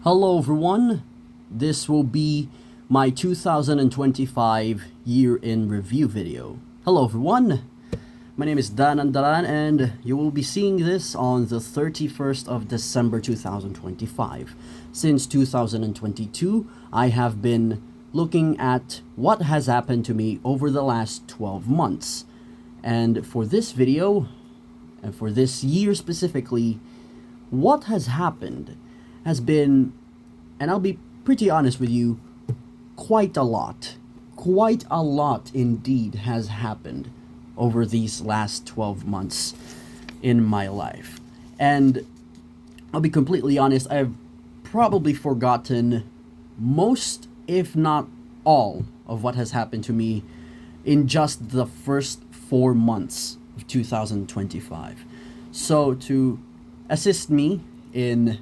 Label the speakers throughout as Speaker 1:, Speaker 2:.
Speaker 1: Hello everyone, this will be my 2025 year in review video. Hello everyone, my name is Dan Andalan and you will be seeing this on the 31st of December 2025. Since 2022, I have been looking at what has happened to me over the last 12 months. And for this video, and for this year specifically, what has happened has been, and I'll be pretty honest with you, quite a lot. Quite a lot indeed has happened over these last 12 months in my life. And I'll be completely honest, I've probably forgotten most, if not all, of what has happened to me in just the first 4 months of 2025. So to assist me in,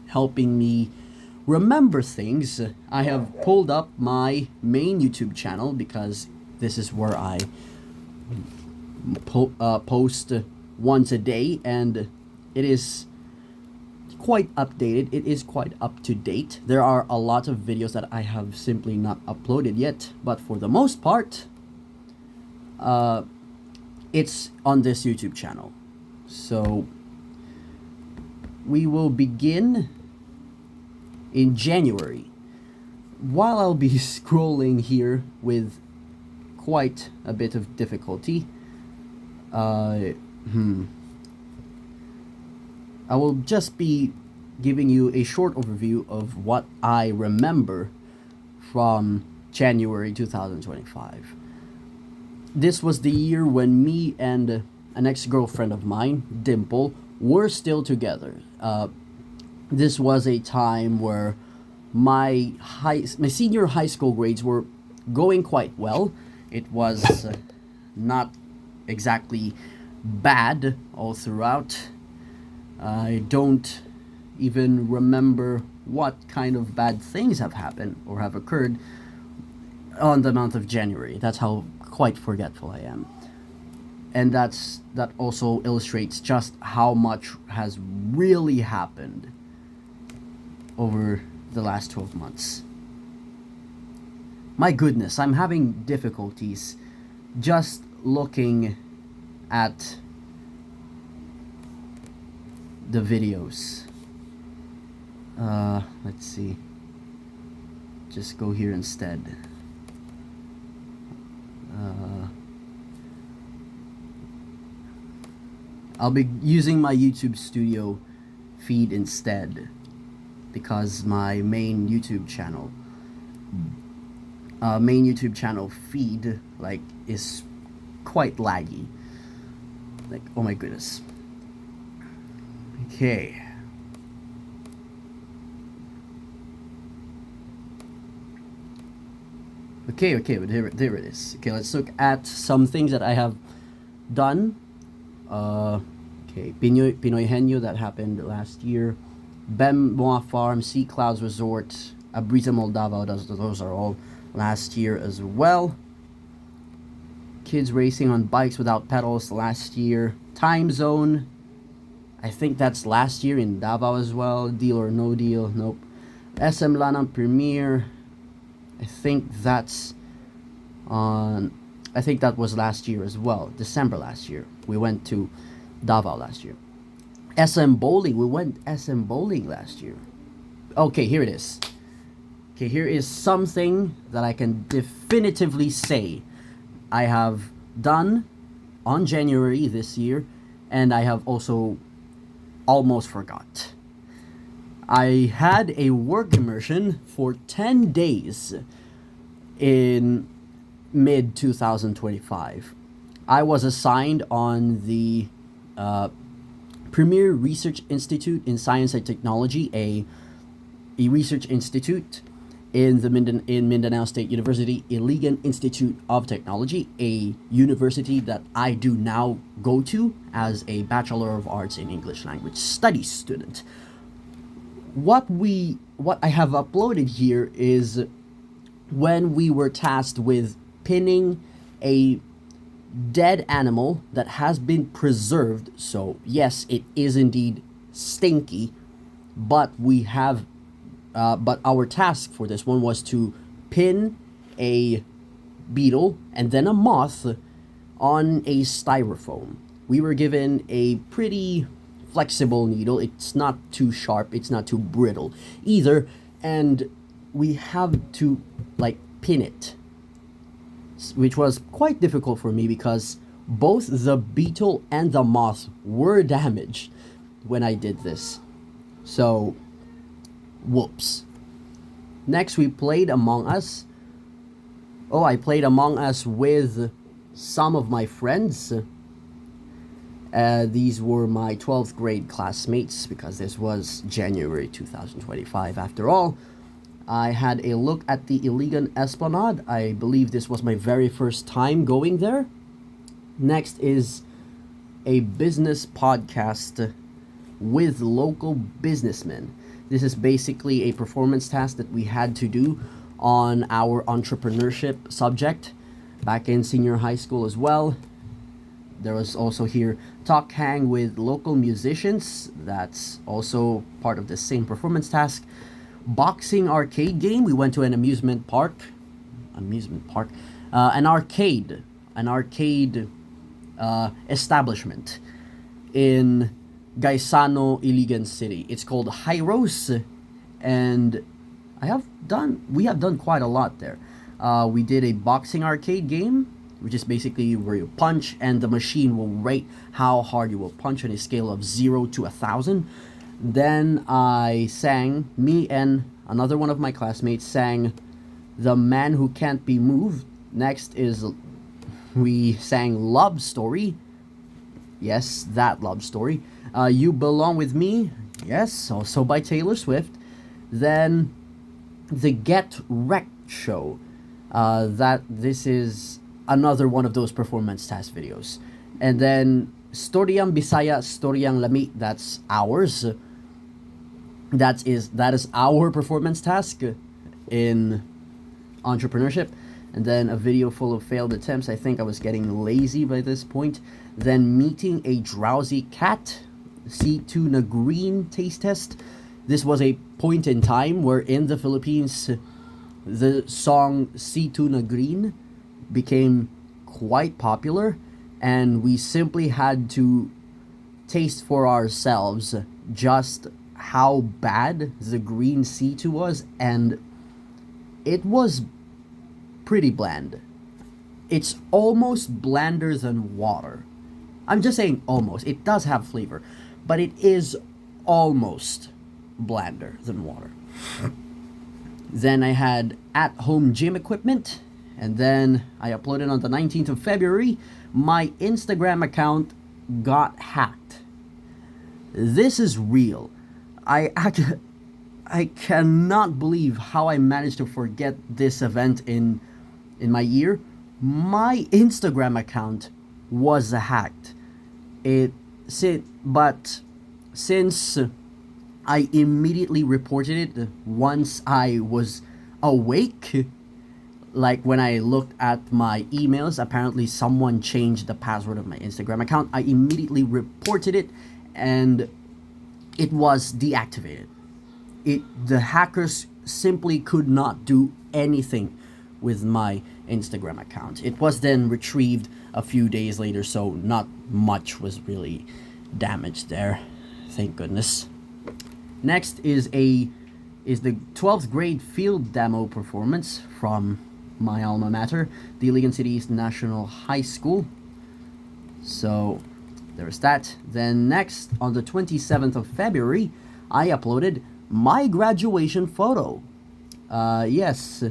Speaker 1: helping me remember things, I have pulled up my main YouTube channel because this is where I post once a day, and it is quite updated. It is quite up to date. There are a lot of videos that I have simply not uploaded yet, but for the most part, it's on this YouTube channel. So we will begin in January. While I'll be scrolling here with quite a bit of difficulty, I will just be giving you a short overview of what I remember from January 2025. This was the year when me and an ex-girlfriend of mine, Dimple, were still together. This was a time where my senior high school grades were going quite well. It was not exactly bad all throughout. I don't even remember what kind of bad things have happened or have occurred on the month of January. That's how quite forgetful I am. And that also illustrates just how much has really happened over the last 12 months. My goodness, I'm having difficulties just looking at the videos. Let's see. Just go here instead. I'll be using my YouTube Studio feed instead because my main YouTube channel feed is quite laggy. Oh my goodness. Okay. Okay, but there it is. Okay, let's look at some things that I have done. Okay, Pinoy Henyo, that happened last year. Bemboa Farm, Sea Clouds Resort, Abrita Moldava, those are all last year as well. Kids racing on bikes without pedals last year. Time Zone, I think that's last year in Davao as well. Deal or No Deal, nope. SM Lanang Premier, I think that was last year as well. December last year. We went to Davao last year. SM Bowling. We went SM Bowling last year. Okay, here it is. Okay, here is something that I can definitively say I have done on January this year, and I have also almost forgot. I had a work immersion for 10 days in mid 2025. I was assigned on the Premier Research Institute in Science and Technology, a research institute in Mindanao State University, Iligan Institute of Technology, a university that I do now go to as a Bachelor of Arts in English Language Studies student. What I have uploaded here is when we were tasked with pinning a dead animal that has been preserved. So yes, it is indeed stinky, but but our task for this one was to pin a beetle and then a moth on a styrofoam. We were given a pretty flexible needle. It's not too sharp, it's not too brittle either, and we have to like pin it, which was quite difficult for me because both the beetle and the moth were damaged when I did this. So, whoops. Next, we played Among Us. Oh, I played Among Us with some of my friends. These were my 12th grade classmates because this was January 2025 after all. I had a look at the Iligan Esplanade. I believe this was my very first time going there. Next is a business podcast with local businessmen. This is basically a performance task that we had to do on our entrepreneurship subject back in senior high school as well. There was also here talk hang with local musicians. That's also part of the same performance task. Boxing arcade game. We went to an amusement park, an arcade establishment in Gaisano, Iligan City. It's called Hyros, and we have done quite a lot there. We did a boxing arcade game, which is basically where you punch and the machine will rate how hard you will punch on a scale of 0 to 1,000. Then me and another one of my classmates sang The Man Who Can't Be Moved. Next is we sang Love Story. Yes, that love story. You Belong With Me. Yes, also by Taylor Swift. Then the Get Wrecked show. This is another one of those performance task videos. And then Storyang Bisaya, Storyang Lami. That's ours. That is our performance task in entrepreneurship. And then a video full of failed attempts. I think I was getting lazy by this point. Then Meeting a Drowsy Cat, C2 na Green taste test. This was a point in time where in the Philippines, the song C2 na Green became quite popular, and we simply had to taste for ourselves just how bad the green C2 was, and it was pretty bland. It's almost blander than water. I'm just saying almost. It does have flavor, but it is almost blander than water. Then I had at-home gym equipment, and then I uploaded on the 19th of February. My Instagram account got hacked. This is real. I cannot believe how I managed to forget this event in my year. My Instagram account was hacked. But since I immediately reported it once I was awake, like when I looked at my emails, apparently someone changed the password of my Instagram account. I immediately reported it, and it was deactivated. The hackers simply could not do anything with my Instagram account. It was then retrieved a few days later, so not much was really damaged there. Thank goodness. Next is the 12th grade field demo performance from my alma mater, the Iligan City East National High School. So there's that. Then next, on the 27th of February, I uploaded my graduation photo. Yes,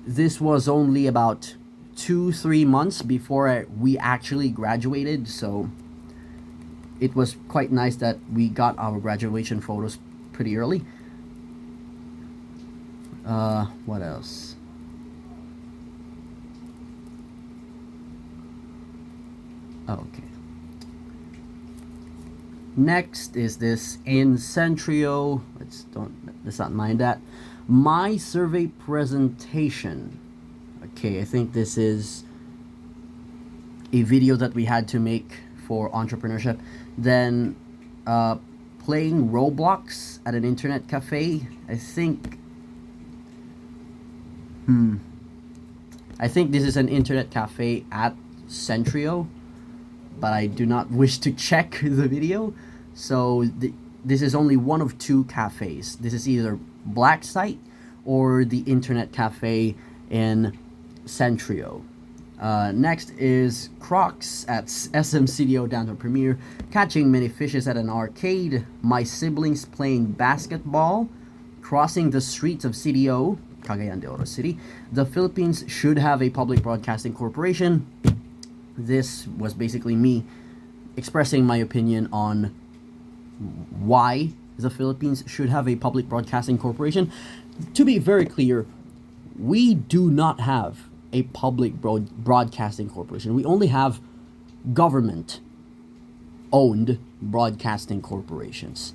Speaker 1: this was only about 2-3 months before we actually graduated, so it was quite nice that we got our graduation photos pretty early. What else? Okay. Next is this in Centrio. Let's not mind that. My survey presentation. Okay, I think this is a video that we had to make for entrepreneurship. Then playing Roblox at an internet cafe. I think this is an internet cafe at Centrio, but I do not wish to check the video. So this is only one of two cafes. This is either Black Site or the internet cafe in Centrio. Next is Crocs at SM CDO Downtown Premier, catching many fishes at an arcade, my siblings playing basketball, crossing the streets of CDO, Cagayan de Oro City. The Philippines should have a public broadcasting corporation. This was basically me expressing my opinion on why the Philippines should have a public broadcasting corporation. To be very clear, we do not have a public broadcasting corporation. We only have government-owned broadcasting corporations.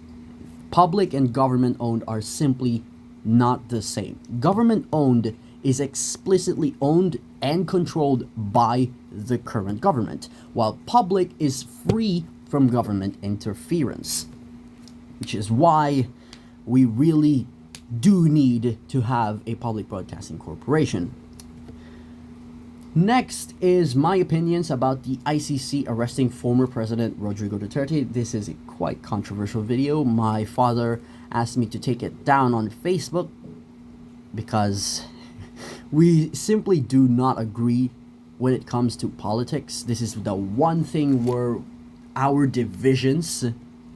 Speaker 1: Public and government-owned are simply not the same. Government-owned is explicitly owned and controlled by the current government, while public is free from government interference, which is why we really do need to have a public broadcasting corporation. Next is my opinions about the ICC arresting former President Rodrigo Duterte. This is a quite controversial video. My father asked me to take it down on Facebook because we simply do not agree when it comes to politics. This is the one thing where our divisions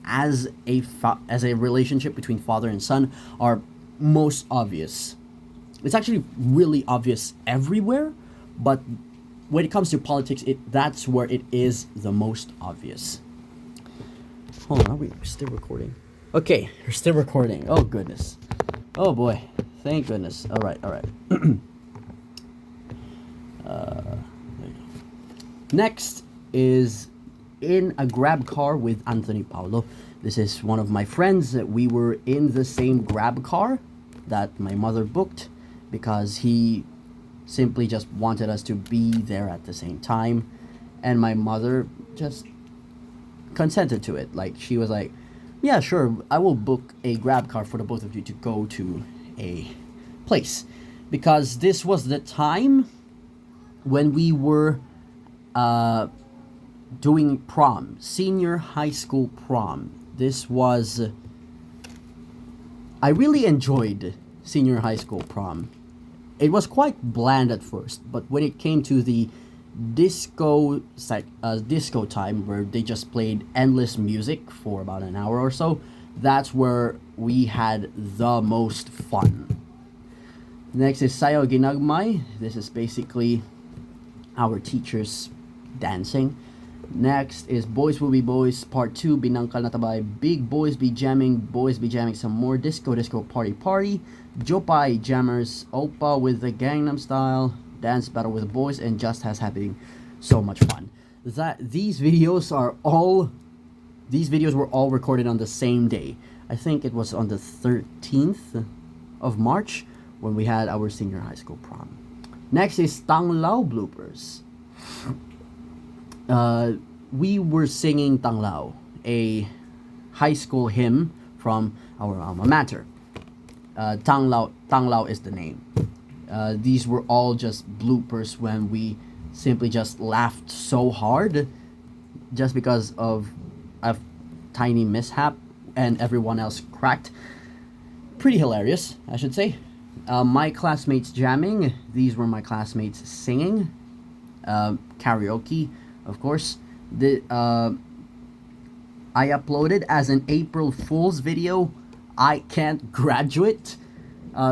Speaker 1: as a relationship between father and son are most obvious. It's actually really obvious everywhere, but when it comes to politics, that's where it is the most obvious. Hold on, are we still recording? Okay, we're still recording. Oh goodness. Oh boy. Thank goodness. All right. There you go. Next is in a Grab car with Anthony Paulo. This is one of my friends. We were in the same Grab car that my mother booked because he simply just wanted us to be there at the same time, and my mother just consented to it. Like, she was like, yeah, sure, I will book a Grab car for the both of you to go to a place, because this was the time when we were doing prom, senior high school prom. I really enjoyed senior high school prom. It was quite bland at first, but when it came to the disco time, where they just played endless music for about an hour or so, that's where we had the most fun. Next is Sayaw Ginagmay. This is basically our teachers dancing. Next is Boys Will Be Boys Part 2, Binangkal na Tabay. Big boys be jamming some more. Disco party. Jopay Jammers, Oppa with the Gangnam Style, Dance Battle with the Boys, and Just Has Happening. So much fun. These videos were all recorded on the same day. I think it was on the 13th of March when we had our senior high school prom. Next is Tang Lao bloopers. We were singing Tang Lao, a high school hymn from our alma mater. Tang Lao is the name. These were all just bloopers when we simply just laughed so hard just because of a tiny mishap and everyone else cracked. Pretty hilarious, I should say. My classmates jamming. These were my classmates singing. Karaoke, of course. I uploaded as an April Fool's video, I can't graduate.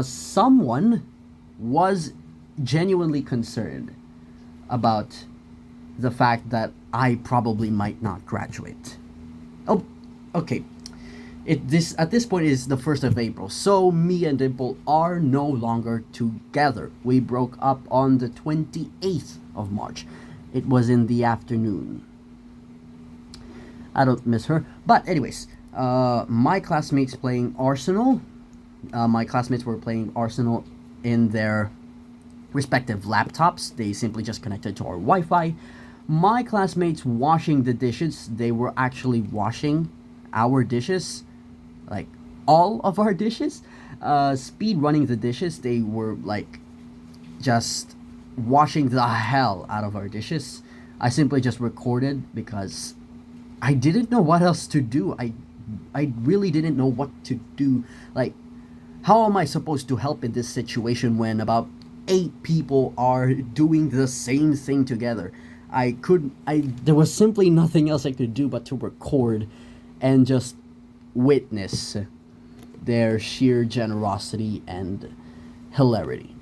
Speaker 1: Someone was genuinely concerned about the fact that I probably might not graduate. Oh, okay. At this point is the 1st of April, so me and Dimple are no longer together. We broke up on the 28th of March. It was in the afternoon. I don't miss her. But anyways, my classmates playing Arsenal. My classmates were playing Arsenal in their respective laptops. They simply just connected to our Wi-Fi. My classmates washing the dishes. They were actually washing our dishes like all of our dishes. Speed running the dishes. They were like just washing the hell out of our dishes. I simply just recorded because I didn't know what else to do. I really didn't know what to do. Like, how am I supposed to help in this situation when about 8 people are doing the same thing together? There was simply nothing else I could do but to record and just witness their sheer generosity and hilarity.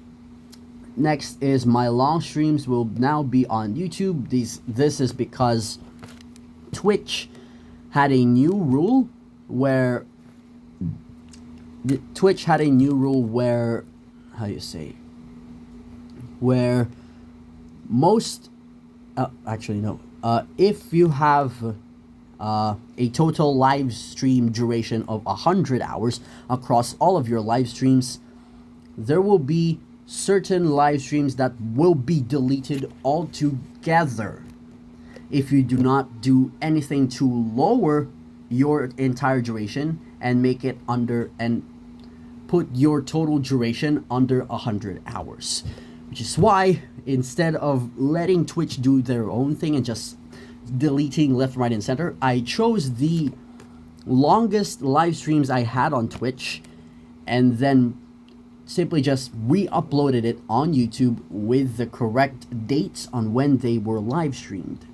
Speaker 1: Next is my long streams will now be on YouTube. This is because Twitch had a new rule where how do you say, where most actually no if you have a total live stream duration of 100 hours across all of your live streams, there will be certain live streams that will be deleted altogether if you do not do anything to lower your entire duration and make it under and put your total duration under 100 hours. Which is why, instead of letting Twitch do their own thing and just deleting left, right, and center, I chose the longest live streams I had on Twitch and then simply just re-uploaded it on YouTube with the correct dates on when they were live streamed.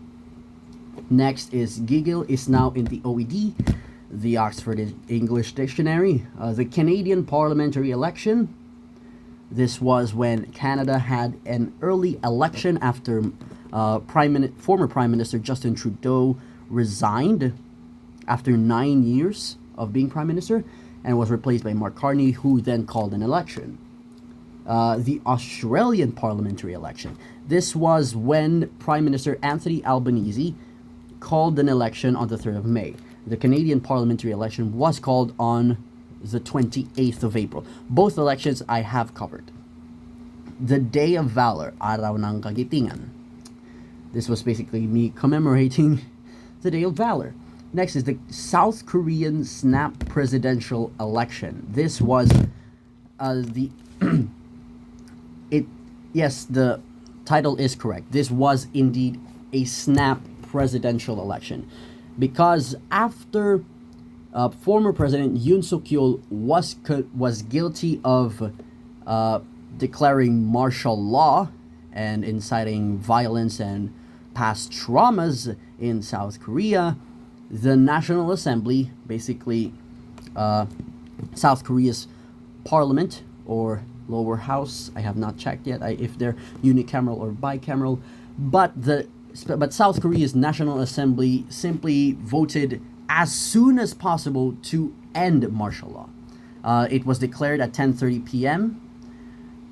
Speaker 1: Next is Giggle is now in the OED, the Oxford English Dictionary. The Canadian parliamentary election. This was when Canada had an early election after former Prime Minister Justin Trudeau resigned after 9 years of being Prime Minister and was replaced by Mark Carney, who then called an election. The Australian parliamentary election. This was when Prime Minister Anthony Albanese called an election on the 3rd of May. The Canadian parliamentary election was called on the 28th of April. Both elections I have covered. The Day of Valor, Araw ng Kagitingan. This was basically me commemorating the Day of Valor. Next is the South Korean snap presidential election. This was the title is correct. This was indeed a snap presidential election because after former President Yoon Suk-yeol was guilty of declaring martial law and inciting violence and past traumas in South Korea, the National Assembly, basically South Korea's parliament or lower house, I have not checked yet if they're unicameral or bicameral, but South Korea's National Assembly simply voted as soon as possible to end martial law. It was declared at 10:30 p.m.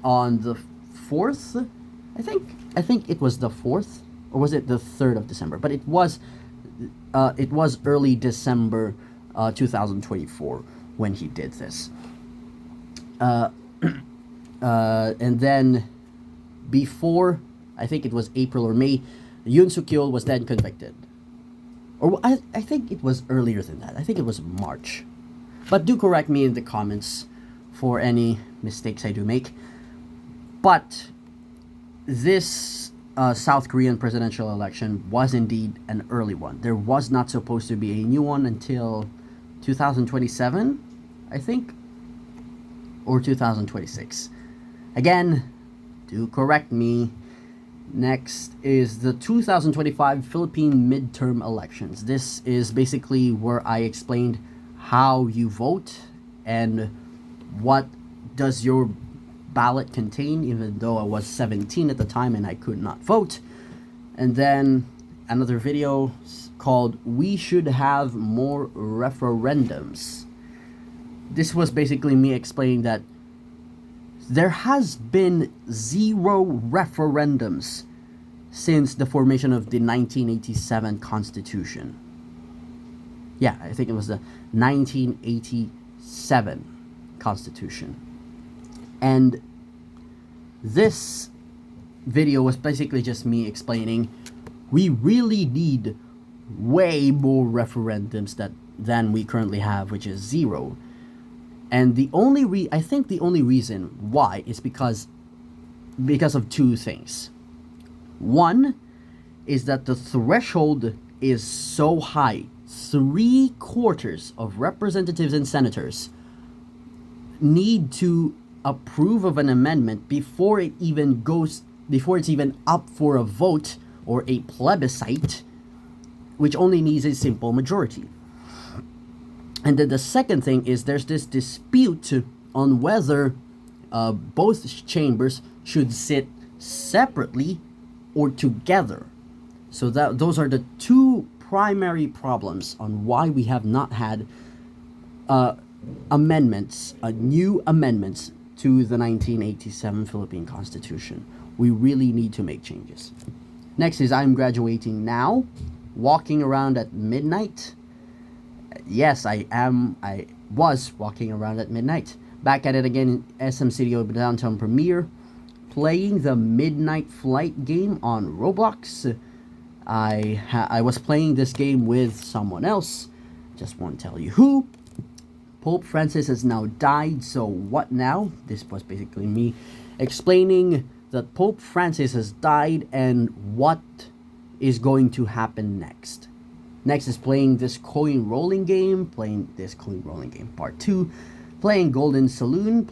Speaker 1: on the 4th. I think it was the 4th, or was it the 3rd of December? But it was early December 2024 when he did this. And then before, I think it was April or May, Yoon Suk-yeol was then convicted. Or I think it was earlier than that. I think it was March. But do correct me in the comments for any mistakes I do make. But this South Korean presidential election was indeed an early one. There was not supposed to be a new one until 2027, I think, or 2026. Again, do correct me. Next is the 2025 Philippine midterm elections. This is basically where I explained how you vote and what does your ballot contain, even though I was 17 at the time and I could not vote. And then another video called We Should Have More Referendums. This was basically me explaining that there has been 0 referendums since the formation of the 1987 Constitution. Yeah, I think it was the 1987 Constitution. And this video was basically just me explaining we really need way more referendums that than we currently have, which is 0. And I think the only reason why is because of two things. One is that the threshold is so high. 3/4 of representatives and senators need to approve of an amendment before it's even up for a vote or a plebiscite, which only needs a simple majority. And then the second thing is there's this dispute on whether both chambers should sit separately or together. So those are the two primary problems on why we have not had new amendments to the 1987 Philippine Constitution. We really need to make changes. Next is I'm graduating now, walking around at midnight. Yes, I was walking around at midnight. Back at it again in SM City Downtown Premiere, playing the Midnight Flight game on Roblox. I was playing this game with someone else. Just won't tell you who. Pope Francis has now died, so what now? This was basically me explaining that Pope Francis has died and what is going to happen next. Next is playing this coin rolling game, part 2, playing Golden Saloon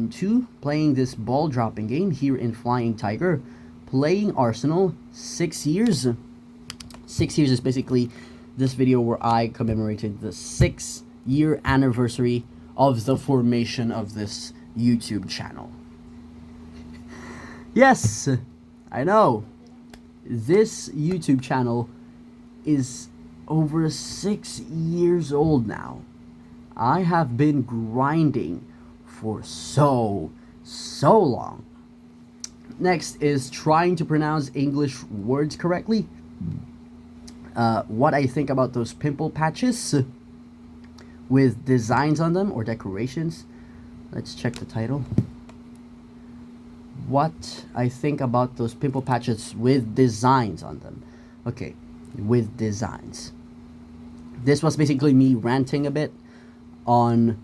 Speaker 1: 2, playing this ball dropping game here in Flying Tiger, playing Arsenal 6 years. 6 years is basically this video where I commemorated the 6-year anniversary of the formation of this YouTube channel. Yes, I know. This YouTube channel is over 6 years old now. I have been grinding for so long. Next is trying to pronounce English words correctly. What I think about those pimple patches with designs on them or decorations. Let's check the title. What I think about those pimple patches with designs on them. Okay, with designs. This was basically me ranting a bit on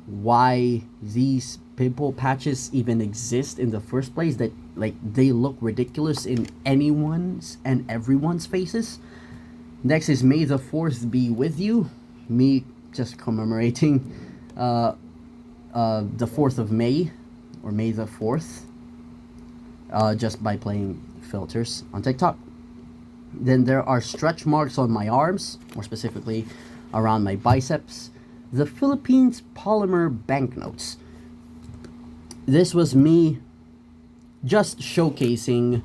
Speaker 1: why these pimple patches even exist in the first place, that like they look ridiculous in anyone's and everyone's faces. Next is May the 4th be with you. Me just commemorating the 4th of May, or May the 4th, just by playing filters on TikTok. Then there are stretch marks on my arms, more specifically around my biceps. The Philippines polymer banknotes. This was me just showcasing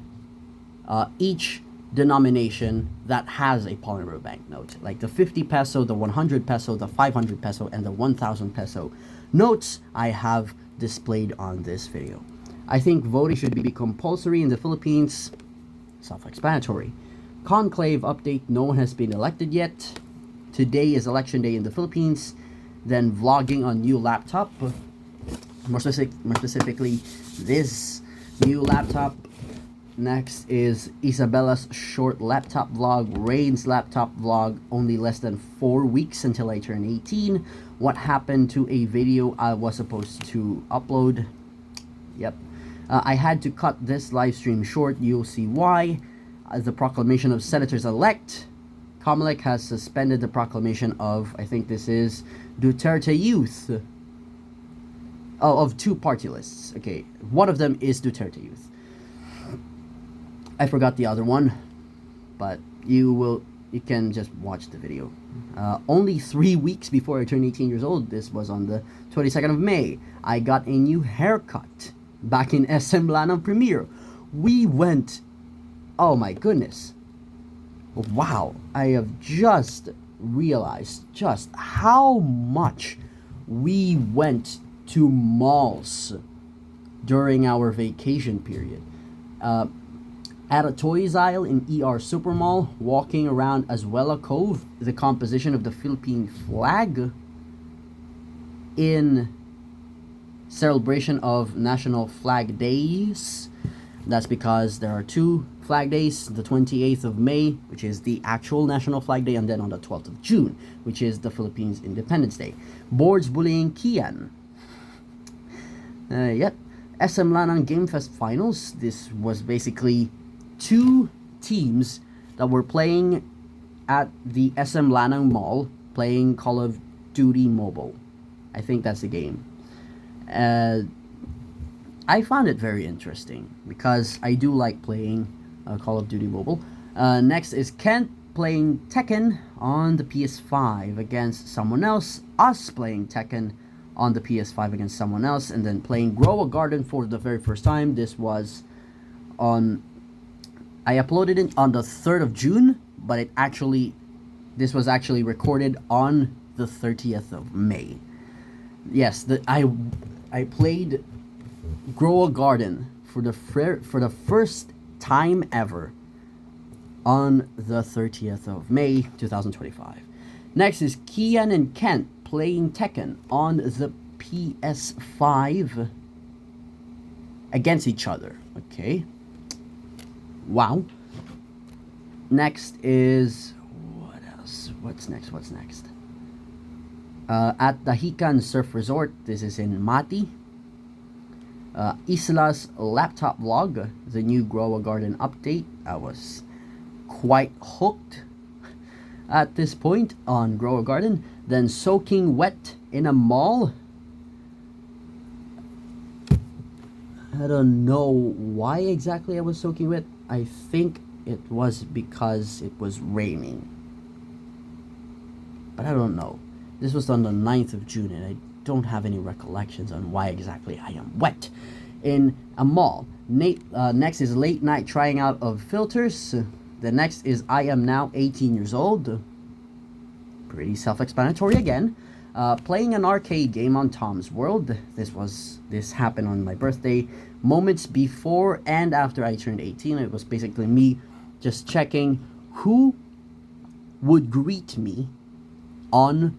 Speaker 1: each denomination that has a polymer banknote, like the 50 peso, the 100 peso, the 500 peso, and the 1000 peso notes I have displayed on this video. I think voting should be compulsory in the Philippines. Self-explanatory. Conclave update, no one has been elected yet. Today is election day in the Philippines. Then vlogging on new laptop. More specifically, this new laptop. Next is Isabella's short laptop vlog, Rain's laptop vlog, only less than 4 weeks until I turn 18. What happened to a video I was supposed to upload? Yep. I had to cut this live stream short. You'll see why. The proclamation of senators-elect. Comelec has suspended the proclamation of, I think this is Duterte Youth. Oh, of 2 party lists. Okay, one of them is Duterte Youth. I forgot the other one, but you can just watch the video. Only 3 weeks before I turned 18 years old, this was on the 22nd of May, I got a new haircut back in SM Lanang Premiere. We went, oh my goodness. Wow, I have just realized just how much we went to malls during our vacation period. At a toys aisle in ER Supermall, walking around Azuela Cove, the composition of the Philippine flag in celebration of National Flag Days. That's because there are 2 flag days, the 28th of May, which is the actual National Flag Day, and then on the 12th of June, which is the Philippines Independence Day. Boards bullying Kian. Yep. SM Lanang Game Fest Finals. This was basically two teams that were playing at the SM Lanang Mall, playing Call of Duty Mobile. I think that's the game. I found it very interesting because I do like playing Call of Duty Mobile. Next is Kent playing Tekken on the PS5 against someone else, us playing Tekken on the PS5 against someone else, and then playing Grow a Garden for the very first time. This was on... I uploaded it on the 3rd of June, but this was actually recorded on the 30th of May. Yes, I played Grow a Garden for the first time ever on the 30th of May 2025. Next is Kian and Kent playing Tekken on the PS5 against each other. Okay. Wow. Next is... what else? What's next? At the Hikan Surf Resort. This is in Mati. Isla's laptop vlog, the new Grow a Garden update. I was quite hooked at this point on Grow a Garden. Then soaking wet in a mall. I don't know why exactly I was soaking wet. I think it was because it was raining. But I don't know. This was on the 9th of June and I don't have any recollections on why exactly I am wet in a mall. Next is late night trying out of filters. The next is I am now 18 years old. Pretty self-explanatory again. Playing an arcade game on Tom's World. This happened on my birthday. Moments before and after I turned 18. It was basically me just checking who would greet me on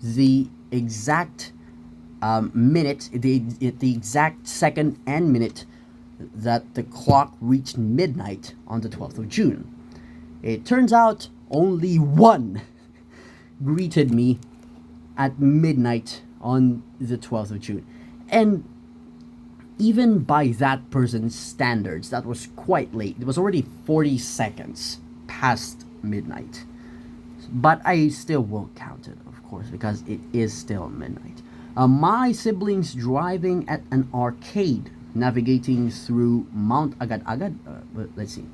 Speaker 1: the exact minute, the exact second and minute that the clock reached midnight on the 12th of June. It turns out only one greeted me at midnight on the 12th of June. And even by that person's standards, that was quite late. It was already 40 seconds past midnight. But I still will count it, of course, because it is still midnight. My siblings driving at an arcade, navigating through Mount Agad-Agad. Let's see.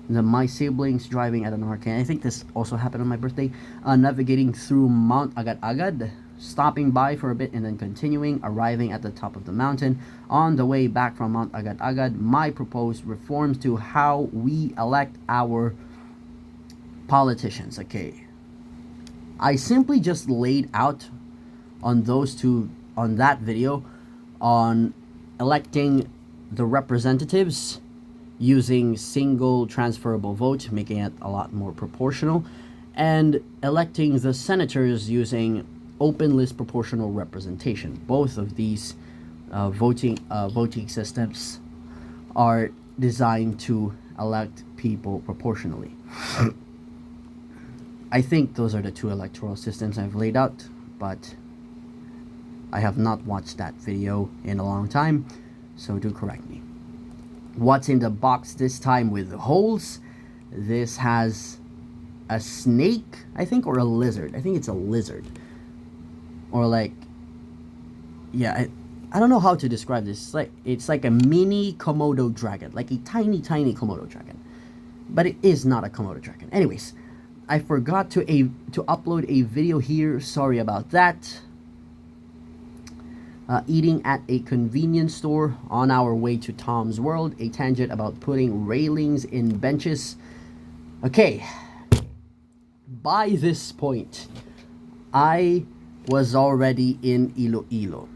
Speaker 1: My siblings driving at an arcade. I think this also happened on my birthday. Navigating through Mount Agad-Agad, stopping by for a bit and then continuing, arriving at the top of the mountain. On the way back from Mount Agad-Agad, my proposed reforms to how we elect our politicians. Okay. I simply just laid out on that video on electing the representatives using single transferable vote, making it a lot more proportional, and electing the senators using open list proportional representation. Both of these voting systems are designed to elect people proportionally. I think those are the two electoral systems I've laid out, but I have not watched that video in a long time, so do correct me. What's in the box this time with holes? This has a snake, I think, or a lizard. I think it's a lizard. Or like, yeah, I don't know how to describe this. It's like a mini Komodo dragon, like a tiny Komodo dragon. But it is not a Komodo dragon. Anyways, I forgot to upload a video here. Sorry about that. Eating at a convenience store on our way to Tom's World. A tangent about putting railings in benches. Okay. By this point, I was already in Iloilo.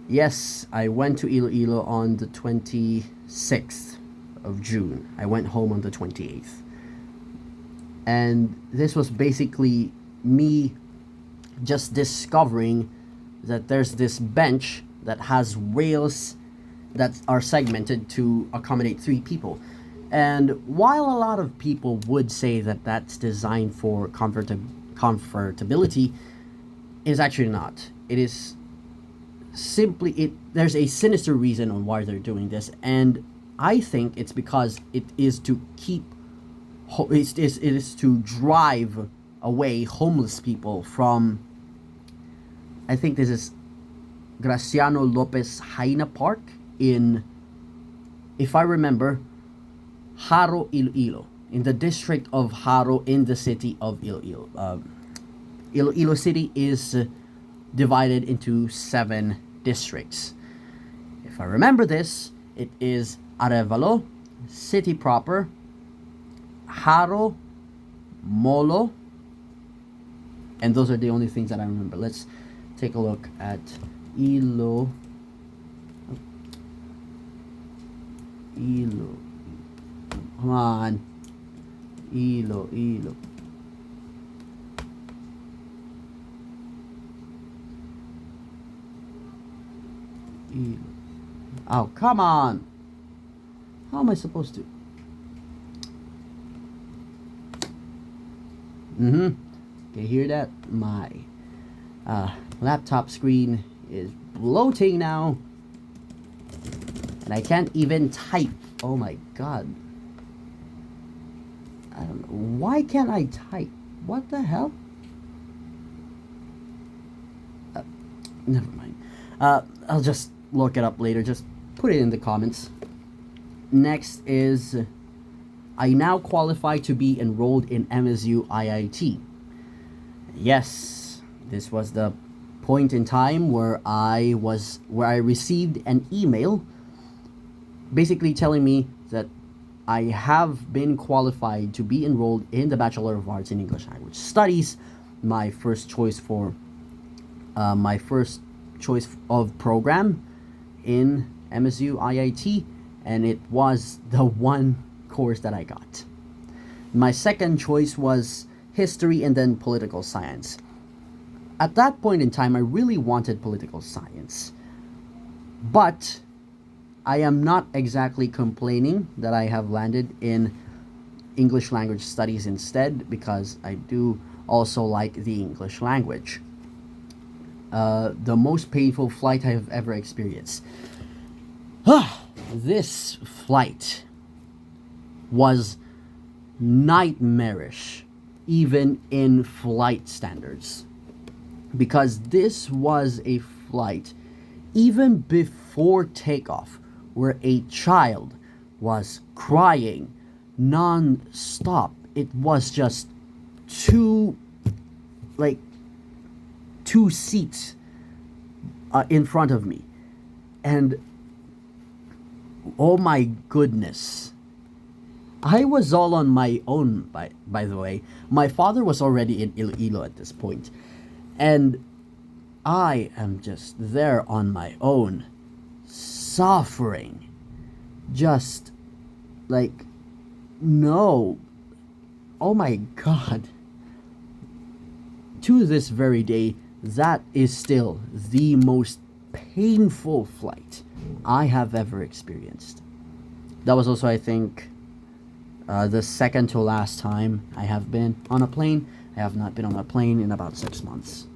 Speaker 1: Yes, I went to Iloilo on the 26th of June. I went home on the 28th. And this was basically me just discovering that there's this bench that has rails that are segmented to accommodate 3 people. And while a lot of people would say that that's designed for comfortability, it is actually not. It is simply there's a sinister reason on why they're doing this, and I think it's because it is to drive away homeless people from, I think this is Graciano Lopez Jaina Park in, if I remember, Haro, Iloilo, in the district of Haro in the city of Iloilo. Iloilo City is divided into 7 districts. If I remember this, it is Arevalo, City Proper, Haro, Molo, and those are the only things that I remember. Let's take a look at Ilo. Come on. Ilo. Oh, come on. How am I supposed to? Okay, hear that? My laptop screen is bloating now. And I can't even type. Oh my god. I don't know. Why can't I type? What the hell? Never mind. I'll just look it up later. Just put it in the comments. Next is, I now qualify to be enrolled in MSU IIT. Yes, this was the point in time where I received an email basically telling me that I have been qualified to be enrolled in the Bachelor of Arts in English Language Studies, my first choice of program in MSU IIT, and it was the one course that I got. My second choice was history and then political science. At that point in time, I really wanted political science, but I am not exactly complaining that I have landed in English language studies instead, because I do also like the English language. The most painful flight I have ever experienced. This flight was nightmarish, even in flight standards, because this was a flight even before takeoff where a child was crying non-stop. It was just two seats in front of me, and oh my goodness, I was all on my own. By the way, my father was already in Iloilo at this point, and I am just there on my own, suffering. Just no. Oh my god. To this very day, that is still the most painful flight I have ever experienced. That was also, I think, the second to last time I have been on a plane. I have not been on a plane in about 6 months.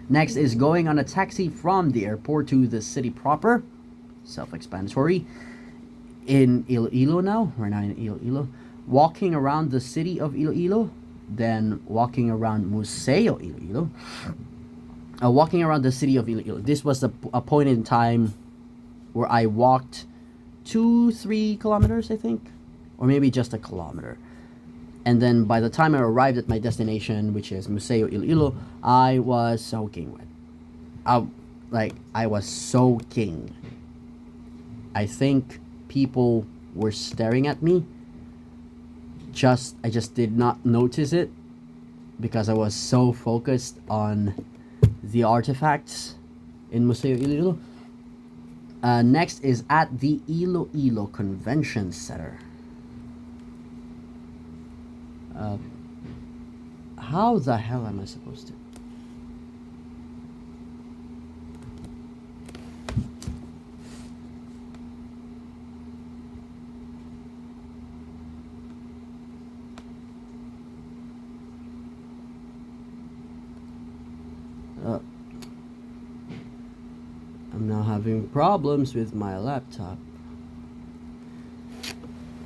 Speaker 1: Next is going on a taxi from the airport to the city proper. Self-explanatory. In Iloilo now. We're now in Iloilo. Walking around the city of Iloilo. Then walking around Museo Iloilo. Walking around the city of Iloilo. This was a point in time where I walked 2-3 kilometers, I think. Or maybe just a kilometer. And then by the time I arrived at my destination, which is Museo Iloilo, I was soaking wet. I was soaking. I think people were staring at me. I just did not notice it because I was so focused on the artifacts in Museo Iloilo. Next is at the Iloilo Convention Center. How the hell am I supposed to? Uh, I'm now having problems with my laptop.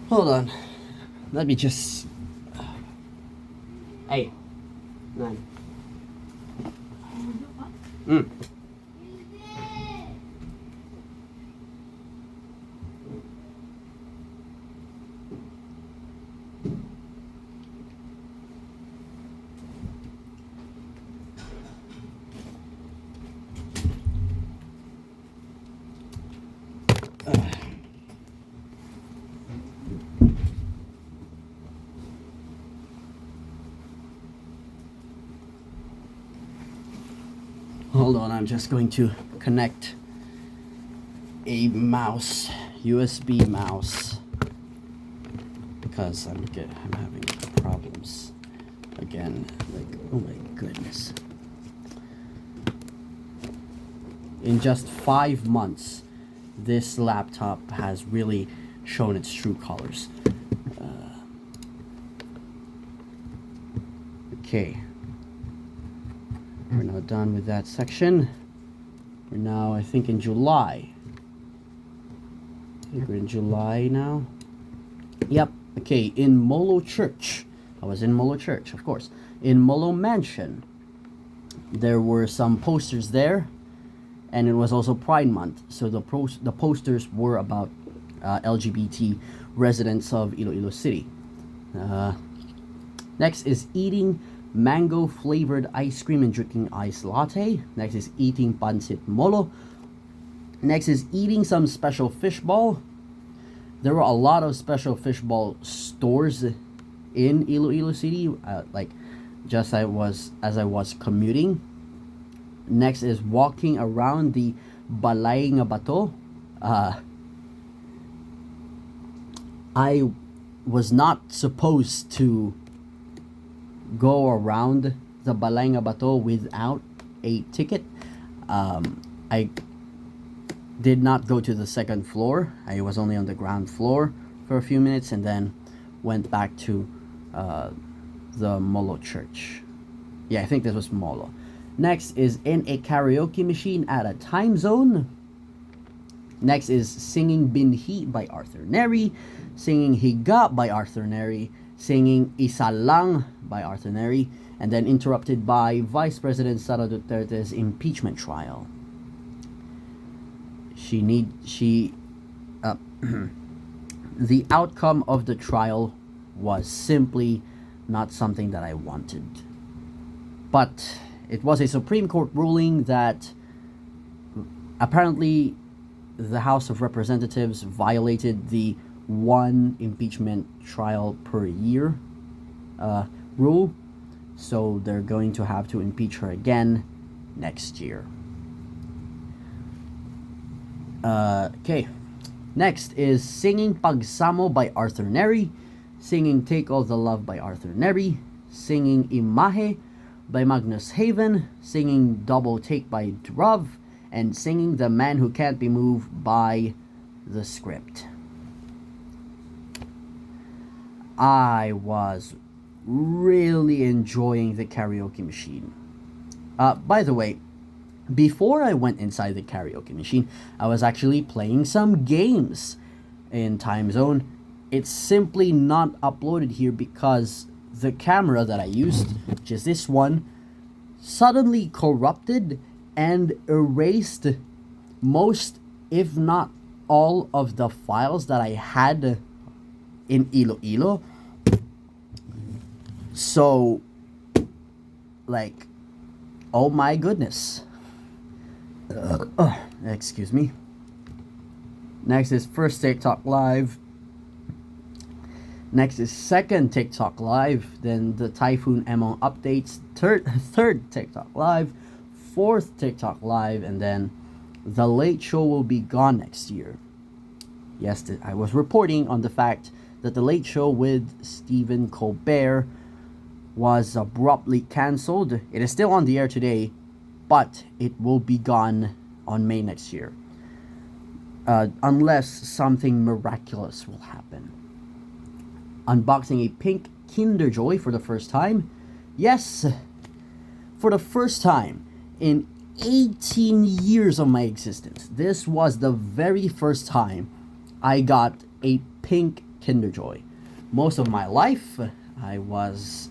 Speaker 1: Hold on. Let me just... Hey. 9. Hold on, I'm just going to connect a mouse, USB mouse, because I'm having problems again. Like, oh my goodness! In just 5 months, this laptop has really shown its true colors. Okay. We're now done with that section. We're now, I think, in July. I think we're in July now. Yep. Okay, in Molo Church. I was in Molo Church, of course. In Molo Mansion, there were some posters there, and it was also Pride Month. So the posters were about LGBT residents of Iloilo City. Next is eating mango flavored ice cream and drinking iced latte. Next is eating pancit molo. Next is eating some special fishball. There were a lot of special fishball stores in Iloilo City, like just as I was commuting. Next is walking around the Balay nga Bato. I was not supposed to go around the Balay nga Bato without a ticket. I did not go to the second floor. I was only on the ground floor for a few minutes and then went back to the Molo Church. Yeah, I think this was Molo. Next is in a karaoke machine at a time zone. Next is singing Binhi by Arthur Neri, singing Higa by Arthur Neri, singing Isa Lang by Arthur Neri, and then interrupted by Vice President Sara Duterte's impeachment trial. The outcome of the trial was simply not something that I wanted. But it was a Supreme Court ruling that apparently the House of Representatives violated the one impeachment trial per year rule, so they're going to have to impeach her again next year. Okay, next is singing Pagsamo by Arthur Neri, singing Take All the Love by Arthur Neri, singing Imahe by Magnus Haven, singing Double Take by Druv, and singing The Man Who Can't Be Moved by The Script. I was really enjoying the karaoke machine. By the way, before I went inside the karaoke machine, I was actually playing some games in Time Zone. It's simply not uploaded here because the camera that I used, which is this one, suddenly corrupted and erased most, if not all, of the files that I had in Iloilo. So, like, oh my goodness. Excuse me. Next is first TikTok live. Next is second TikTok live. Then the Typhoon Emong updates. Third TikTok live. Fourth TikTok live. And then the Late Show will be gone next year. Yes, I was reporting on the fact that the Late Show with Stephen Colbert was abruptly cancelled. It is still on the air today, but it will be gone on May next year. Unless something miraculous will happen. Unboxing a pink Kinder Joy for the first time. Yes, for the first time in 18 years of my existence, this was the very first time I got a pink Kinder Joy. Most of my life, I was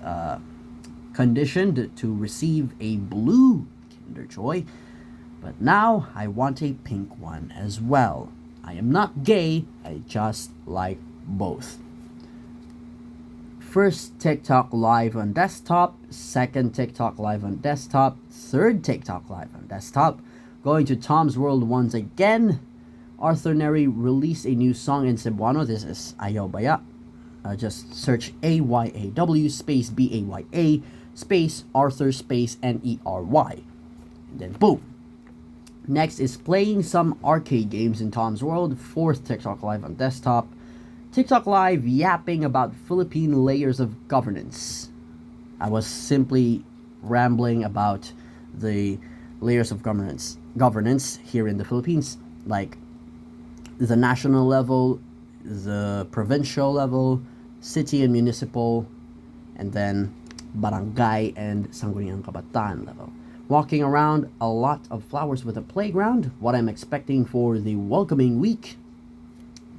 Speaker 1: conditioned to receive a blue Kinder Joy, but now I want a pink one as well. I am not gay, I just like both. First TikTok live on desktop, second TikTok live on desktop, third TikTok live on desktop. Going to Tom's World once again. Arthur Neri released a new song in Cebuano. This is Ayaw Baya. Just search AYAW space BAYA space Arthur space NERY. And then boom. Next is playing some arcade games in Tom's World. Fourth TikTok live on desktop. TikTok live yapping about Philippine layers of governance. I was simply rambling about the layers of governance here in the Philippines, like the national level, the provincial level, city and municipal, and then barangay and Sangguniang Kabataan level. Walking around a lot of flowers with a playground, what I'm expecting for the welcoming week.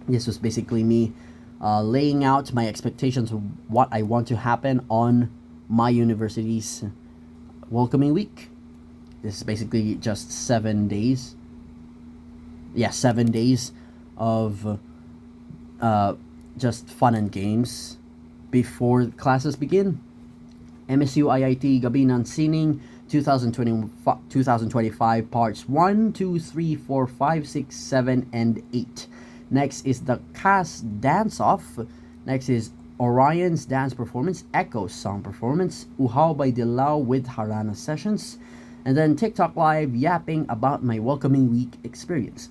Speaker 1: This was basically me laying out my expectations of what I want to happen on my university's welcoming week. This is basically just 7 days. Yeah, 7 days of just fun and games before classes begin. MSU IIT Gabi ng Sining 2025 parts 1, 2, 3, 4, 5, 6, 7, and 8. Next is the CAS Dance Off. Next is Orion's Dance Performance, Echo's Song Performance, Uhaw by Dilao with Harana Sessions, and then TikTok Live yapping about my welcoming week experience.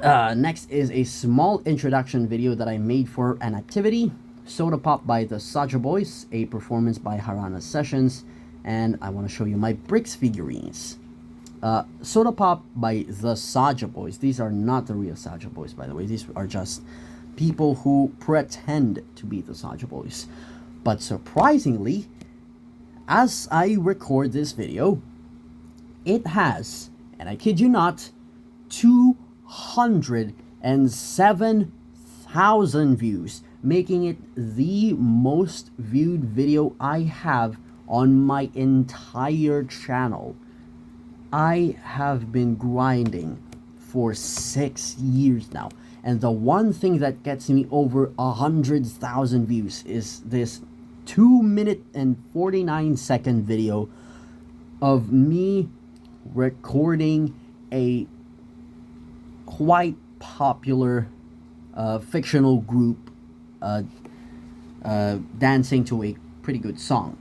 Speaker 1: Next is a small introduction video that I made for an activity, Soda Pop by the Saja Boys, a performance by Harana Sessions, and I want to show you my bricks figurines. Soda Pop by the Saja Boys. These are not the real Saja Boys, by the way. These are just people who pretend to be the Saja Boys. But surprisingly, as I record this video, it has, and I kid you not, 207,000 views, making it the most viewed video I have on my entire channel. I have been grinding for 6 years now, and the one thing that gets me over 100,000 views is this 2-minute and 49-second video of me recording a quite popular fictional group dancing to a pretty good song.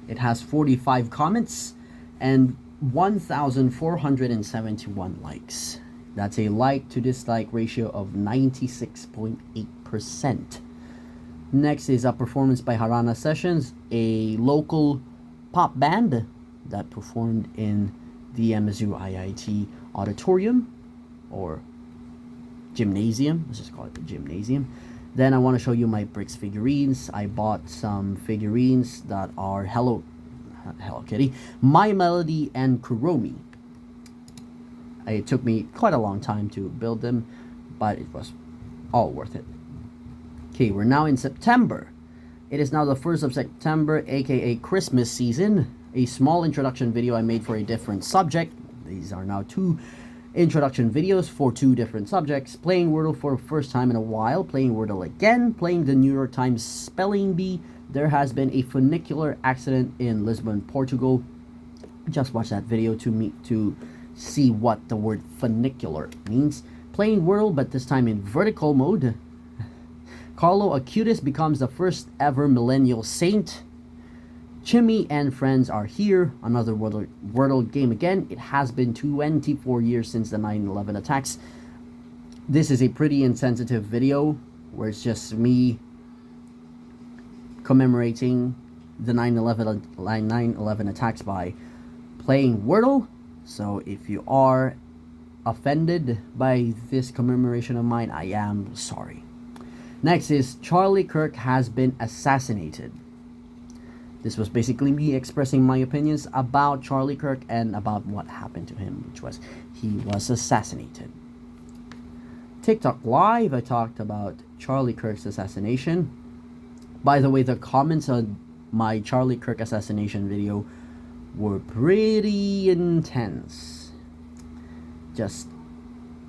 Speaker 1: It has 45 comments and 1,471 likes. That's a like to dislike ratio of 96.8%. Next is a performance by Harana Sessions, a local pop band that performed in the MSU IIT auditorium or gymnasium. Let's just call it the gymnasium. Then I want to show you my bricks figurines. I bought some figurines that are Hello Kitty, My Melody, and Kuromi. It took me quite a long time to build them, but it was all worth it. Okay, we're now in September. It is now the 1st of September, aka Christmas season. A small introduction video I made for a different subject. These are now 2 introduction videos for 2 different subjects. Playing Wordle for the first time in a while, playing Wordle again, playing the New York Times Spelling Bee. There has been a funicular accident in Lisbon, Portugal. Just watch that video to see what the word funicular means. Playing Wordle, but this time in vertical mode. Carlo Acutis becomes the first ever millennial saint. Chimmy and friends are here. Another Wordle game again. It has been 24 years since the 9/11 attacks. This is a pretty insensitive video where it's just me commemorating the 9/11 attacks by playing Wordle. So if you are offended by this commemoration of mine, I am sorry. Next is Charlie Kirk has been assassinated. This was basically me expressing my opinions about Charlie Kirk and about what happened to him, which was he was assassinated. TikTok Live, I talked about Charlie Kirk's assassination. By the way, the comments on my Charlie Kirk assassination video were pretty intense. Just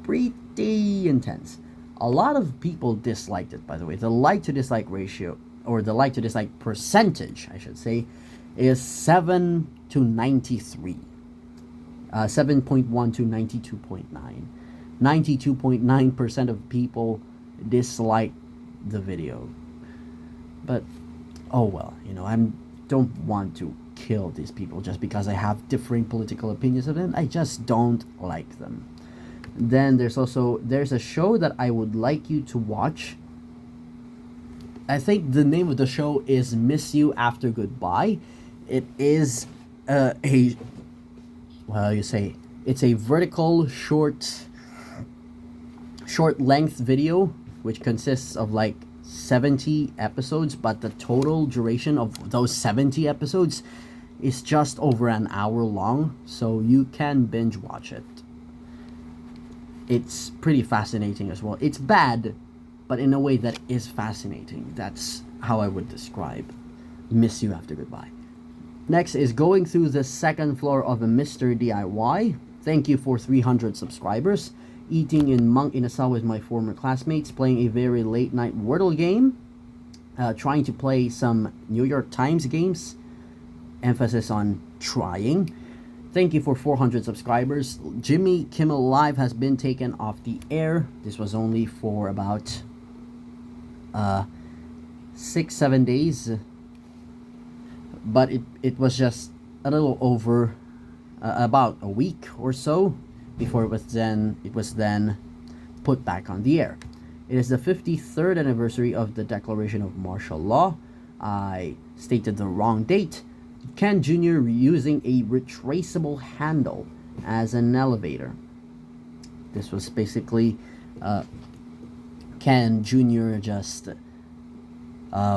Speaker 1: pretty intense. A lot of people disliked it, by the way. The like to dislike ratio, or the like to dislike percentage, I should say, is 7 to 93. 7.1 to 92.9. 92.9% of people dislike the video. But, oh well, I don't want to kill these people just because I have differing political opinions of them. I just don't like them. Then there's a show that I would like you to watch. I think the name of the show is Miss You After Goodbye. It is it's a vertical short length video which consists of like 70 episodes, but the total duration of those 70 episodes is just over an hour long, so you can binge watch it. It's pretty fascinating as well. It's bad, but in a way that is fascinating. That's how I would describe Miss You After Goodbye. Next is going through the second floor of a Mr. DIY. Thank you for 300 subscribers. Eating in Monk Inasal with my former classmates, playing a very late night Wordle game, trying to play some New York Times games, emphasis on trying. Thank you for 400 subscribers. Jimmy Kimmel Live has been taken off the air. This was only for about 6-7 days, but it was just a little over about a week or so before it was then put back on the air. It is the 53rd anniversary of the declaration of martial law. I stated the wrong date. Ken Jr. using a retraceable handle as an elevator. This was basically Ken Jr. just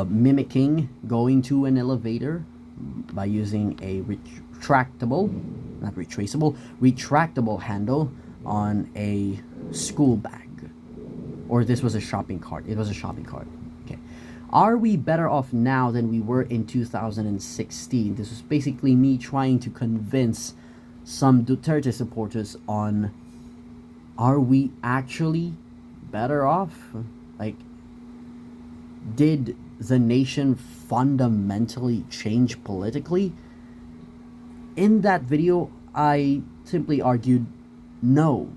Speaker 1: mimicking going to an elevator by using a retractable handle on a school bag. Or this was a shopping cart. It was a shopping cart. Okay. Are we better off now than we were in 2016? This was basically me trying to convince some Duterte supporters on, are we actually better off? Like, did the nation fundamentally change politically? In that video, I simply argued no.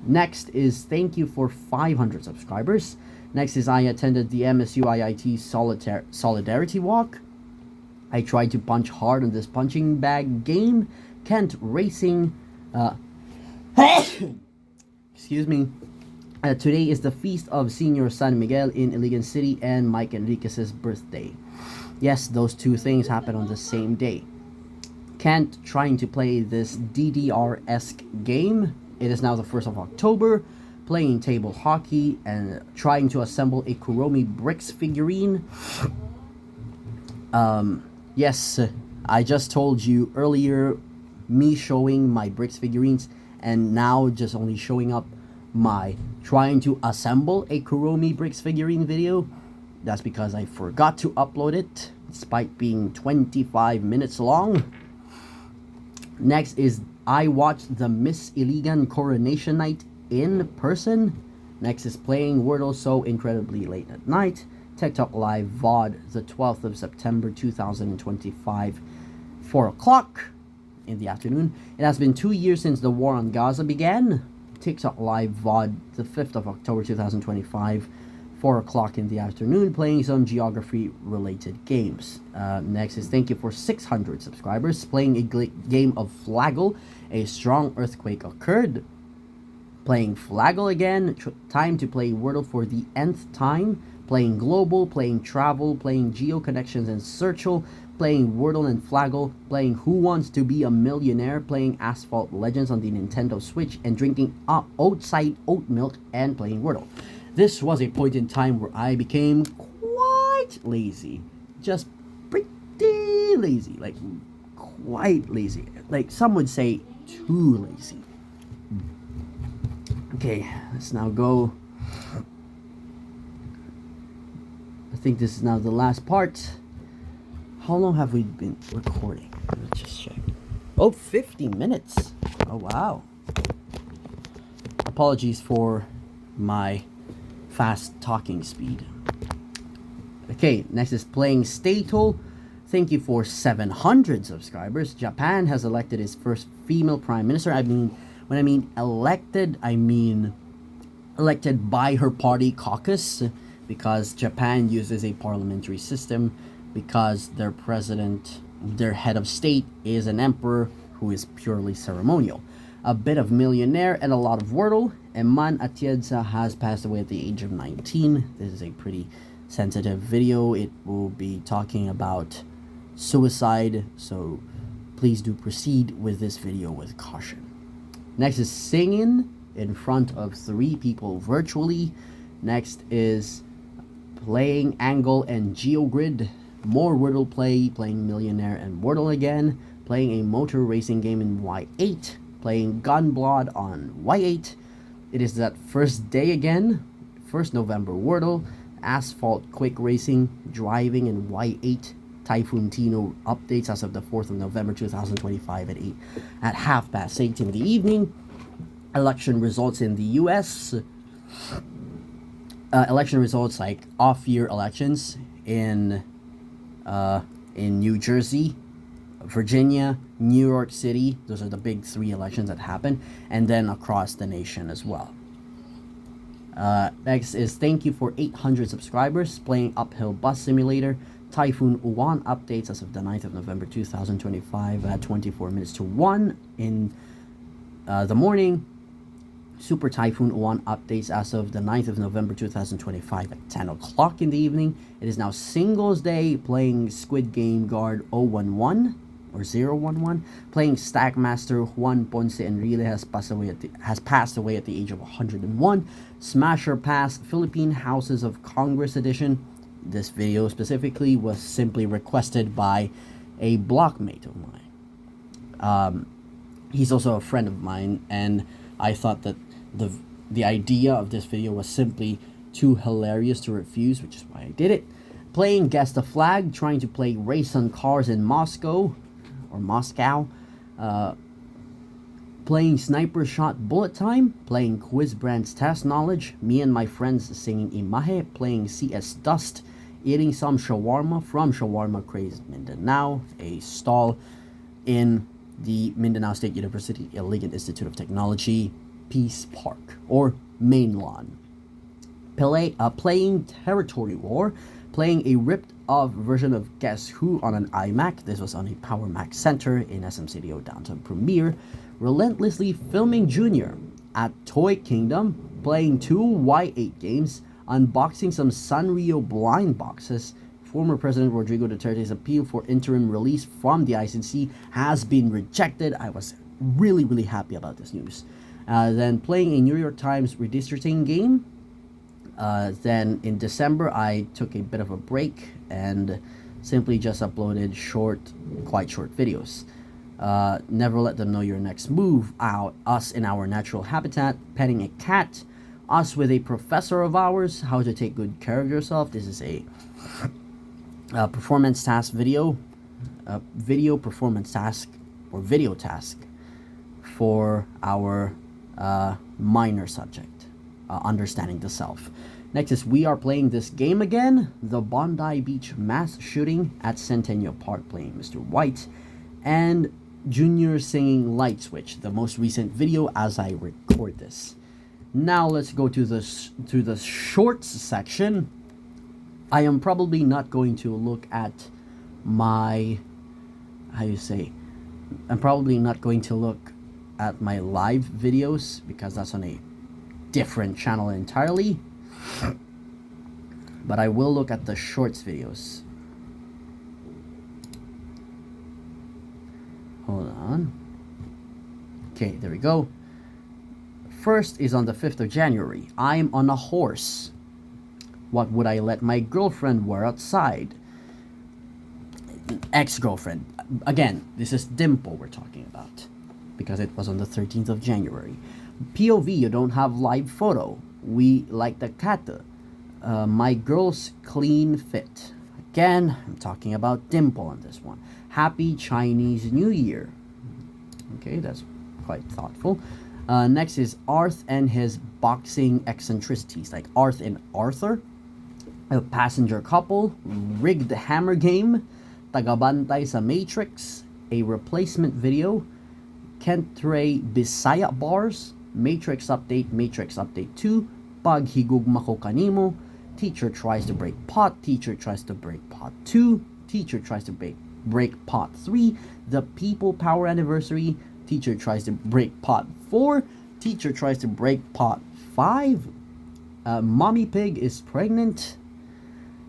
Speaker 1: Next is thank you for 500 subscribers. Next is I attended the MSU IIT Solidarity Walk. I tried to punch hard on this punching bag game. Kent Racing. Excuse me. Today is the feast of Senior San Miguel in Iligan City and Mike Enriquez's birthday. Yes, those two things happen on the same day. Kent trying to play this DDR-esque game. It is now the 1st of October, playing table hockey and trying to assemble a Kuromi Bricks figurine. Yes, I just told you earlier, me showing my Bricks figurines, and now just only showing up my trying to assemble a Kuromi Bricks figurine video. That's because I forgot to upload it, despite being 25 minutes long. Next is I watched the Miss Iligan coronation night in person. Next is playing Wordle so incredibly late at night. TikTok Live VOD the 12th of September 2025, 4 o'clock in the afternoon. It has been 2 years since the war on Gaza began. TikTok Live VOD the 5th of October 2025, 4 o'clock in the afternoon, playing some geography related games. Next is thank you for 600 subscribers, playing a game of Flaggle. A strong earthquake occurred. Playing Flaggle again, time to play Wordle for the nth time. Playing Global, playing Travel, playing Geo Connections and Searchel, playing Wordle and Flaggle, playing Who Wants to Be a Millionaire, playing Asphalt Legends on the Nintendo Switch, and drinking outside oat milk and playing Wordle. This was a point in time where I became quite lazy. Just pretty pretty lazy, like quite lazy. Like some would say too lazy. Okay, let's now go. I think this is now the last part. How long have we been recording? Let's just check. Oh, 50 minutes. Oh, wow. Apologies for my fast talking speed. Okay, next is playing Statel. Thank you for 700 subscribers. Japan has elected its first female prime minister. When I mean elected, I mean elected by her party caucus, because Japan uses a parliamentary system, because their president, their head of state, is an emperor who is purely ceremonial. A bit of Millionaire and a lot of Wordle. Eman Atienza has passed away at the age of 19. This is a pretty sensitive video. It will be talking about suicide, so please do proceed with this video with caution. Next is singing in front of 3 people virtually. Next is playing Angle and GeoGrid. More Wordle play, playing Millionaire and Wordle again. Playing a motor racing game in Y8. Playing Gunblood on Y8. It is that first day again. 1st November Wordle. Asphalt Quick Racing. Driving in Y8. Typhoon Tino updates as of the 4th of November 2025 at 8:30 in the evening. Election results in the US. Election results like off-year elections in New Jersey, Virginia, New York City. Those are the big 3 elections that happen, and then across the nation as well. Next is thank you for 800 subscribers. Playing Uphill Bus Simulator. Typhoon Uwan updates as of the 9th of November 2025 at 24 minutes to 1 in the morning. Super Typhoon Uwan updates as of the 9th of November 2025 at 10 o'clock in the evening. It is now Singles Day, playing Squid Game Guard 011 or 011. Playing Stackmaster. Juan Ponce Enrile has passed away at the age of 101. Smasher Pass Philippine Houses of Congress Edition. This video specifically was simply requested by a blockmate of mine. He's also a friend of mine, and I thought that the idea of this video was simply too hilarious to refuse, which is why I did it. Playing Guess the Flag, trying to play Race on Cars in Moscow. Playing Sniper Shot Bullet Time. Playing Quiz Brand's Test Knowledge. Me and my friends singing Imahe. Playing CS Dust. Eating some shawarma from Shawarma Craze Mindanao, a stall in the Mindanao State University Iligan Institute of Technology, Peace Park, or Main Lawn. Playing Territory War. Playing a ripped-off version of Guess Who on an iMac. This was on a Power Mac Center in SM Studio Downtown Premiere. Relentlessly filming Junior at Toy Kingdom. Playing 2 Y8 games. Unboxing some Sanrio blind boxes. Former President Rodrigo Duterte's appeal for interim release from the ICC has been rejected. I was really, really happy about this news. Then playing a New York Times redistricting game. Then in December, I took a bit of a break and simply just uploaded quite short videos. Never let them know your next move. Us in our natural habitat. Petting a cat. Us with a professor of ours, how to take good care of yourself. This is a performance task video, performance task or video task for our minor subject, understanding the self. Next is we are playing this game again, the Bondi Beach mass shooting at Centennial Park, playing Mr. White, and Junior singing Light Switch, the most recent video as I record this. Now let's go to the shorts section. I am probably not going to look at my, I'm probably not going to look at my live videos because that's on a different channel entirely. But I will look at the shorts videos. Hold on. Okay, there we go. First is on the 5th of January. I'm on a horse. What would I let my girlfriend wear outside? ex-girlfriend. Again, this is Dimple we're talking about because it was on the 13th of January. POV, you don't have live photo. We like the cat. My girl's clean fit. Again, I'm talking about Dimple on this one. Happy Chinese New Year. Okay, that's quite thoughtful. Next is Arth and his boxing eccentricities, like Arth and Arthur. A passenger couple, rigged hammer game, tagabantay sa Matrix, a replacement video, Kentre Bisaya bars, Matrix Update 2, paghigugma ko kanimo, teacher tries to break pot, teacher tries to break pot 2, teacher tries to break pot 3, the people power anniversary, teacher tries to break pot 4, teacher tries to break pot 5, mommy pig is pregnant,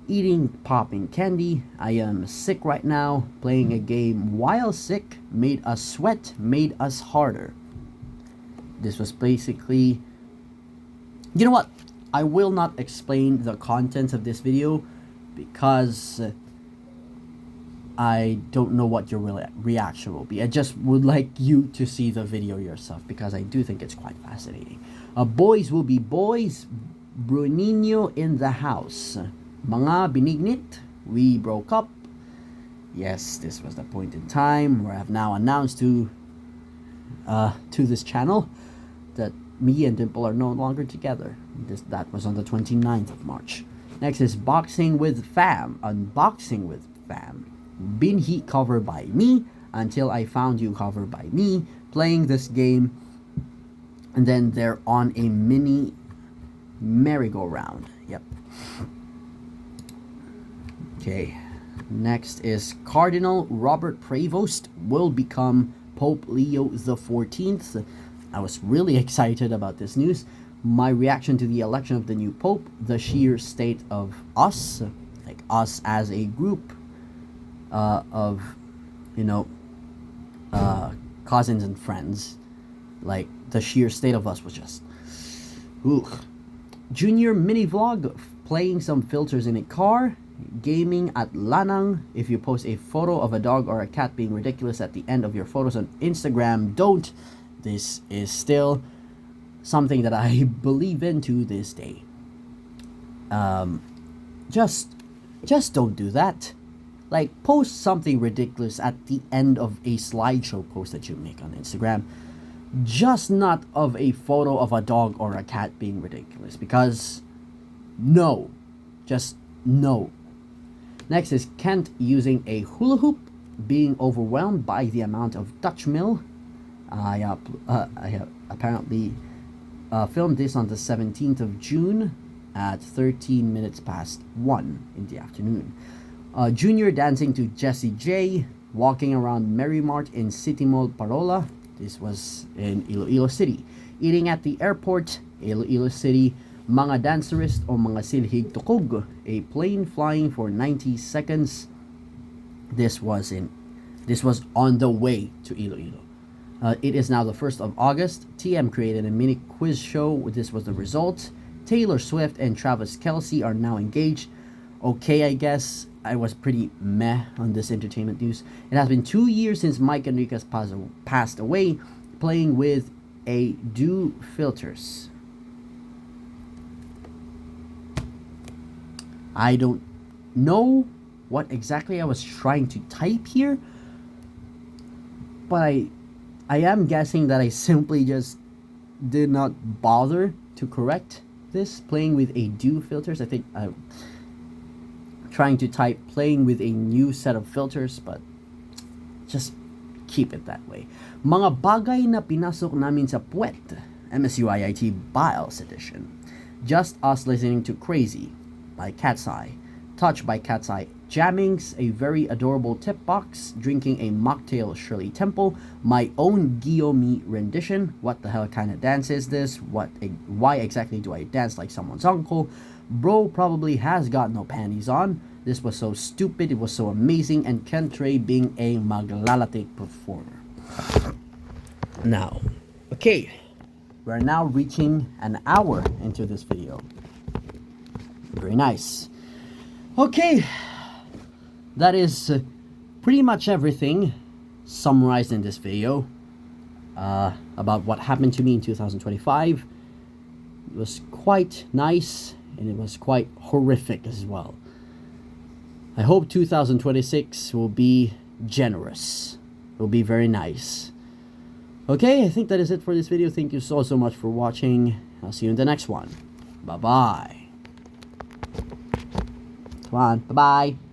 Speaker 1: eating popping candy, I am sick right now, playing a game while sick, made us sweat, made us harder. This was basically, you know what, I will not explain the contents of this video because I don't know what your reaction will be. I just would like you to see the video yourself because I do think it's quite fascinating. Boys will be boys, Bruninho in the house. Mga binignit, we broke up. Yes, this was the point in time where I've now announced to this channel that me and Dimple are no longer together. That was on the 29th of March. Next is Boxing with Fam. Unboxing with Fam. Binhi cover by me. Until I Found You cover by me. Playing this game. And then they're on a mini merry-go-round. Yep. Okay. Next is Cardinal Robert Prevost will become Pope Leo the 14th. I was really excited about this news. My reaction to the election of the new Pope, the sheer state of us, like us as a group of, cousins and friends, like the sheer state of us was just, Junior mini vlog, playing some filters in a car, gaming at Lanang. If you post a photo of a dog or a cat being ridiculous at the end of your photos on Instagram, don't. This is still something that I believe in to this day. Just don't do that. Like, post something ridiculous at the end of a slideshow post that you make on Instagram. Just not of a photo of a dog or a cat being ridiculous. Because, no. Just no. Next is Kent using a hula hoop, being overwhelmed by the amount of Dutch mill. I have apparently filmed this on the 17th of June at 13 minutes past 1 in the afternoon. Junior dancing to Jessie J, walking around Merry Mart in City Mall Parola. This was in Iloilo City. Eating at the airport, Iloilo City. Mga dancerist o mga silhig tukog, a plane flying for 90 seconds. This was on the way to Iloilo. It is now the 1st of August. TM created a mini quiz show. This was the result. Taylor Swift and Travis Kelce are now engaged. Okay, I guess. I was pretty meh on this entertainment news. It has been 2 years since Mike Enriquez passed away, playing with a dew filters. I don't know what exactly I was trying to type here, but I am guessing that I simply just did not bother to correct this, playing with a dew filters. I think I'm trying to type playing with a new set of filters, but just keep it that way. Mga bagay na pinasok namin sa puwet, MSU-IIT Biles Edition. Just Us Listening to Crazy by Cat's Eye. Touch by Cat's Eye. Jammings, a very adorable tip box, drinking a mocktail Shirley Temple, my own Guillaume rendition, what the hell kind of dance is this, why exactly do I dance like someone's uncle, bro probably has got no panties on, this was so stupid, it was so amazing, and Kentre being a maglalatik performer. Now, okay, we're now reaching an hour into this video. Very nice. Okay. That is pretty much everything summarized in this video about what happened to me in 2025. It was quite nice and it was quite horrific as well. I hope 2026 will be generous. It will be very nice. Okay, I think that is it for this video. Thank you so much for watching. I'll see you in the next one. Bye bye. Come on, bye bye.